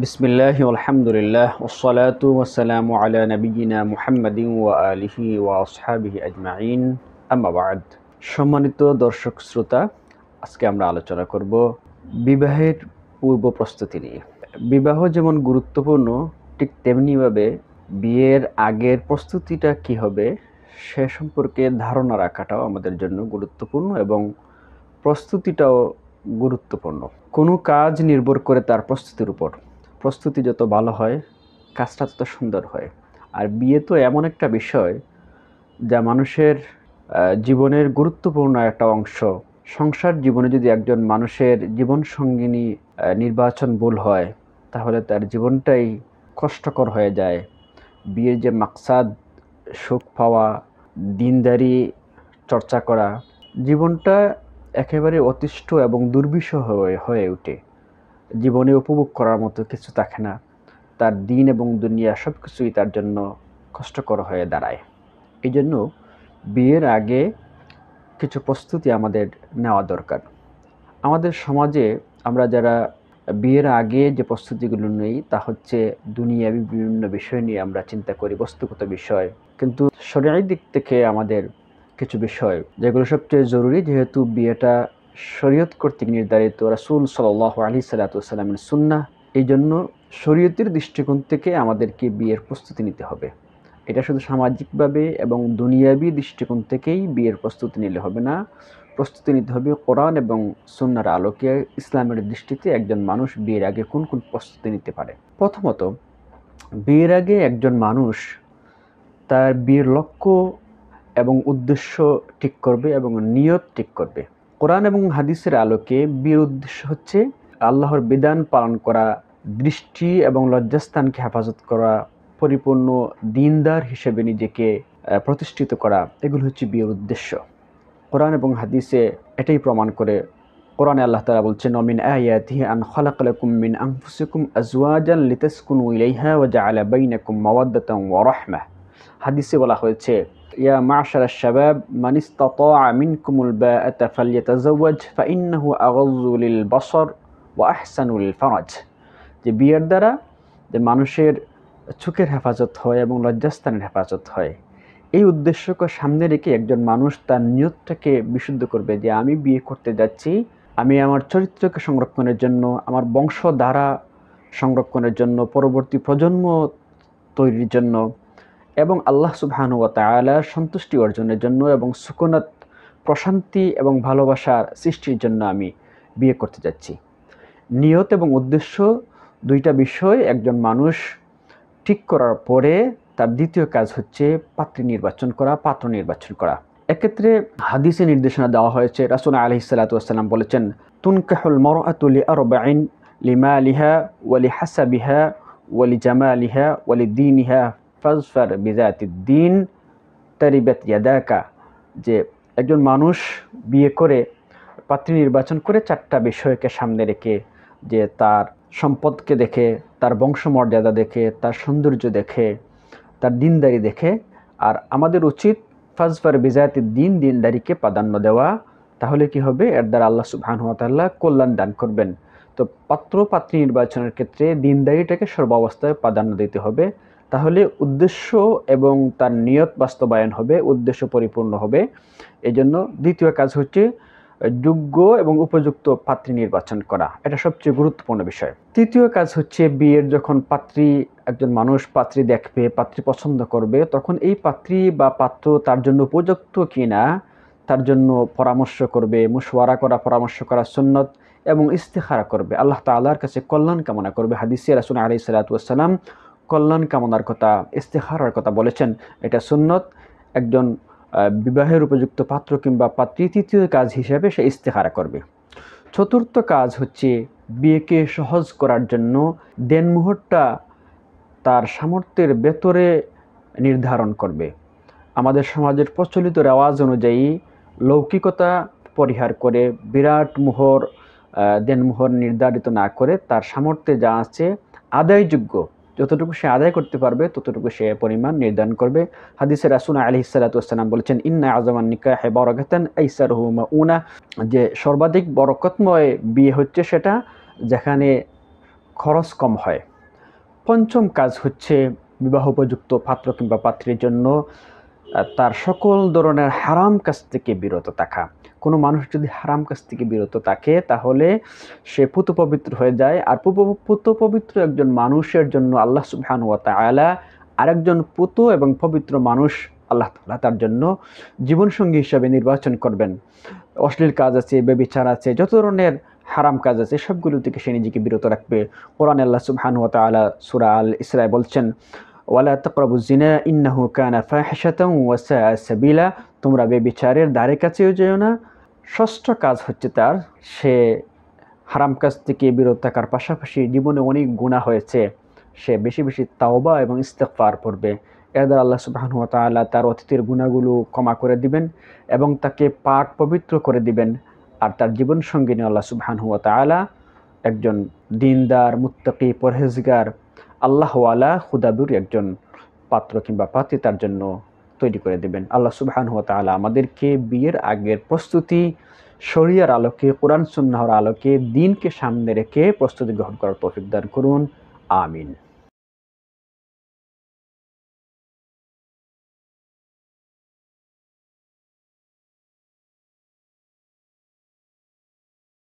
বিসমিল্লাহি আলহামদুলিল্লাহ ওয়াসসালাতু ওয়াসসালামু আলা নাবিয়িনা মুহাম্মাদিন ওয়া আলিহি ওয়া আসহাবিহি আজমাইন আম্মা বা'দ। সম্মানিত দর্শক শ্রোতা, আজকে আমরা আলোচনা করব বিবাহের পূর্ব প্রস্তুতি নিয়ে। বিবাহ যেমন গুরুত্বপূর্ণ, ঠিক তেমনিভাবে বিয়ের আগের প্রস্তুতিটা কী হবে সে সম্পর্কে ধারণা রাখাটাও আমাদের জন্য গুরুত্বপূর্ণ এবং প্রস্তুতিটাও গুরুত্বপূর্ণ। কোনো কাজ নির্ভর করে তার প্রস্তুতির উপর। প্রস্তুতি যত ভালো হয়, কাজটা তত সুন্দর হয়। আর বিয়ে তো এমন একটা বিষয় যা মানুষের জীবনের গুরুত্বপূর্ণ একটা অংশ। সংসার জীবনে যদি একজন মানুষের জীবন সঙ্গিনী নির্বাচন ভুল হয়, তাহলে তার জীবনটাই কষ্টকর হয়ে যায়। বিয়ের যে মাকসাদ, সুখ পাওয়া, দিনদারি চর্চা করা, জীবনটা একেবারে অতিষ্ঠ এবং দুর্বিষহ হয়ে ওঠে। জীবনে উপভোগ করার মতো কিছু থাকে না। তার দিন এবং দুনিয়া সব কিছুই তার জন্য কষ্টকর হয়ে দাঁড়ায়। এই জন্য বিয়ের আগে কিছু প্রস্তুতি আমাদের নেওয়া দরকার। আমাদের সমাজে আমরা যারা বিয়ের আগে যে প্রস্তুতিগুলো নেই, তা হচ্ছে দুনিয়াবি বিভিন্ন বিষয় নিয়ে আমরা চিন্তা করি, বস্তুগত বিষয়। কিন্তু শরীয়তের দিক থেকে আমাদের কিছু বিষয় যেগুলো সবচেয়ে জরুরি, যেহেতু বিয়েটা শরীয়ত কর্তৃক নির্ধারিত, রাসূল সাল্লাল্লাহু আলাইহি সাল্লামের সুন্নাহ। এই জন্য শরীয়তের দৃষ্টিকোণ থেকে আমাদেরকে বিয়ের প্রস্তুতি নিতে হবে। এটা শুধু সামাজিকভাবে এবং দুনিয়াবি দৃষ্টিকোণ থেকেই বিয়ের প্রস্তুতি নিলে হবে না। প্রস্তুতি নিতে হবে কোরআন এবং সুন্নাহর আলোকে। ইসলামের দৃষ্টিতে একজন মানুষ বিয়ের আগে কোন কোন প্রস্তুতি নিতে পারে। প্রথমত, বিয়ের আগে একজন মানুষ তার বিয়ের লক্ষ্য এবং উদ্দেশ্য ঠিক করবে এবং নিয়ত ঠিক করবে। কোরআন এবং হাদিসের আলোকে বিয়ের উদ্দেশ্য হচ্ছে আল্লাহর বিধান পালন করা, দৃষ্টি এবং লজ্জাস্থানকে হেফাজত করা, পরিপূর্ণ দিনদার হিসেবে নিজেকে প্রতিষ্ঠিত করা। এগুলো হচ্ছে বিয়ের উদ্দেশ্য। কোরআন এবং হাদিসে এটাই প্রমাণ করে। কোরআনে আল্লাহ তাআলা বলছেন, ওমিন আয়াতিহি আন খালাকা লাকুম মিন আনফুসিকুম আজওয়াজান লিতাসকুনু ইলাইহা ওয়া জাআলা বাইনাকুম মাওয়াদ্দাতান ওয়া রাহমাহ। হাদিসে বলা হয়েছে, ইয়া মা'শারাশ শাবাব মান ইসতাতা'a মিনকুমুল বাআতা ফালইয়াতাজাওয়াজ ফাইন্নাহু আগাযযু লিল বাসর ওয়া আহসানু লিল ফারাজ। যে বিয়ের দ্বারা যে মানুষের চোখের হেফাজত হয় এবং লজ্জাস্থানের হেফাজত হয়, এই উদ্দেশ্যকে সামনে রেখে একজন মানুষ তার নিয়তটাকে বিশুদ্ধ করবে যে আমি বিয়ে করতে যাচ্ছি, আমি আমার চরিত্রকে সংরক্ষণের জন্য, আমার বংশধারা সংরক্ষণের জন্য, পরবর্তী প্রজন্ম তৈরির জন্য এবং আল্লাহ সুবহানাহু ওয়া তাআলার সন্তুষ্টি অর্জনের জন্য এবং সুকুনাত, প্রশান্তি এবং ভালোবাসার সৃষ্টির জন্য আমি বিয়ে করতে যাচ্ছি। নিয়ত এবং উদ্দেশ্য দুইটা বিষয় একজন মানুষ ঠিক করার পরে তার দ্বিতীয় কাজ হচ্ছে পাত্রী নির্বাচন করা, পাত্র নির্বাচন করা। এক্ষেত্রে হাদিসে নির্দেশনা দেওয়া হয়েছে। রাসূল আলাইহিস সালাতু ওয়াসসালাম বলেছেন, তুনকাহুল মারআতু লিআরবাইন লিমালিহা ওয়া লিহাসাবিহা ওয়া লিজামালিহা ওয়া লিদীনিহা ফাজফার বিযাতিদ্দীন তারিবাত ইয়াদাকা। যে একজন মানুষ বিয়ে করে, পাত্রী নির্বাচন করে চারটা বিষয়কে সামনে রেখে, যে তার সম্পদকে দেখে, তার বংশমর্যাদা দেখে, তার সৌন্দর্য দেখে, তার দিনদারি দেখে। আর আমাদের উচিত ফাজফার বিযাতিদ্দীন, দিনদারিকে প্রাধান্য দেওয়া। তাহলে কি হবে? এর দ্বারা আল্লাহ সুবহানাহু ওয়া তাআলা কল্যাণ দান করবেন। তো পাত্র পাত্রী নির্বাচনের ক্ষেত্রে দিনদারিটাকে সর্বাবস্থায় প্রাধান্য দিতে হবে। তাহলে উদ্দেশ্য এবং তার নিয়ত বাস্তবায়ন হবে, উদ্দেশ্য পরিপূর্ণ হবে। এজন্য দ্বিতীয় কাজ হচ্ছে যোগ্য এবং উপযুক্ত পাত্রী নির্বাচন করা। এটা সবচেয়ে গুরুত্বপূর্ণ বিষয়। তৃতীয় কাজ হচ্ছে বিয়ের যখন পাত্রী, একজন মানুষ পাত্রী দেখবে, পাত্রী পছন্দ করবে, তখন এই পাত্রী বা পাত্র তার জন্য উপযুক্ত কিনা তার জন্য পরামর্শ করবে, মুশওয়ারা করা, পরামর্শ করা সুন্নত, এবং ইস্তিখারা করবে, আল্লাহ তাআলার কাছে কল্যাণ কামনা করবে। হাদিসে রাসূল আলাইহিস সালাতু ওয়াসসালাম কল্যাণ কামনার কথা, ইস্তিখারার কথা বলেছেন। এটা সুন্নত। একজন বিবাহের উপযুক্ত পাত্র কিংবা পাত্রী তৃতীয় কাজ হিসেবে সে ইস্তিখারা করবে। চতুর্থ কাজ হচ্ছে বিয়েকে সহজ করার জন্য দেনমোহরটা তার সামর্থ্যের ভেতরে নির্ধারণ করবে। আমাদের সমাজের প্রচলিত রেওয়াজ অনুযায়ী লৌকিকতা পরিহার করে বিরাট মোহর, দেনমোহর নির্ধারিত না করে তার সামর্থ্যে যা আছে আদায়যোগ্য, যতটুকু সে আদায় করতে পারবে ততটুকু সে পরিমাণ নির্ধারণ করবে। হাদিসে রাসূল আলাইহিস সালাতু ওয়াসসালাম বলেছেন, ইন্না আযমান নিকাহি বারাকাতান আইসারুহু মাউনা। যে সর্বাধিক বরকতময় বিয়ে হচ্ছে সেটা যেখানে খরচ কম হয়। পঞ্চম কাজ হচ্ছে বিবাহ উপযুক্ত পাত্র কিংবা পাত্রীর জন্য তার সকল ধরনের হারাম কাজ থেকে বিরত থাকা। কোনো মানুষ যদি হারাম কাজ থেকে বিরত থাকে তাহলে সে পুত পবিত্র হয়ে যায়। আর পুত পবিত্র একজন মানুষের জন্য আল্লাহ সুবহানাহু ওয়া তাআলা আরেকজন পুত এবং পবিত্র মানুষ আল্লাহ তাআলা তার জন্য জীবনসঙ্গী হিসাবে নির্বাচন করবেন। অশ্লীল কাজ আছে, ব্যভিচার আছে, যত ধরনের হারাম কাজ আছে সবগুলো থেকে সে নিজেকে বিরত রাখবে। কোরআনে আল্লাহ সুবহানাহু ওয়া তাআলা সূরা আল ইসরায় বলছেন, ওয়ালা তাকরাবুজ জিনা ইন্নাহু কানা ফাহিশাতান ওয়া সাআ সাবিলা, তোমরা ব্যভিচারের ধারে কাছেও যেও না। ষষ্ঠ কাজ হচ্ছে তার, সে হারাম কাজ থেকে বিরত থাকার পাশাপাশি জীবনে অনেক গুনাহ হয়েছে, সে বেশি বেশি তাওবা এবং ইস্তেগফার করবে। এর দ্বারা আল্লাহ সুবহানাহু ওয়া তাআলা তার অতীতের গুনাহগুলো ক্ষমা করে দিবেন এবং তাকে পাক পবিত্র করে দিবেন। আর তার জীবন সঙ্গিনী আল্লাহ সুবহানাহু ওয়া তাআলা একজন দিনদার, মুত্তাকি, পরহেজগার, আল্লাহওয়ালা, খুদাবুর একজন পাত্র কিংবা পাত্রী তার জন্য তৈরি করে দেবেন। আল্লাহ সুবহানাহু ওয়া তাআলা আমাদেরকে বিয়ের আগের প্রস্তুতি শরিয়ার আলোকে, কোরআন সুন্নাহর আলোকে, দ্বীনকে সামনে রেখে প্রস্তুতি গ্রহণ করার তৌফিক দান করুন। আমিন।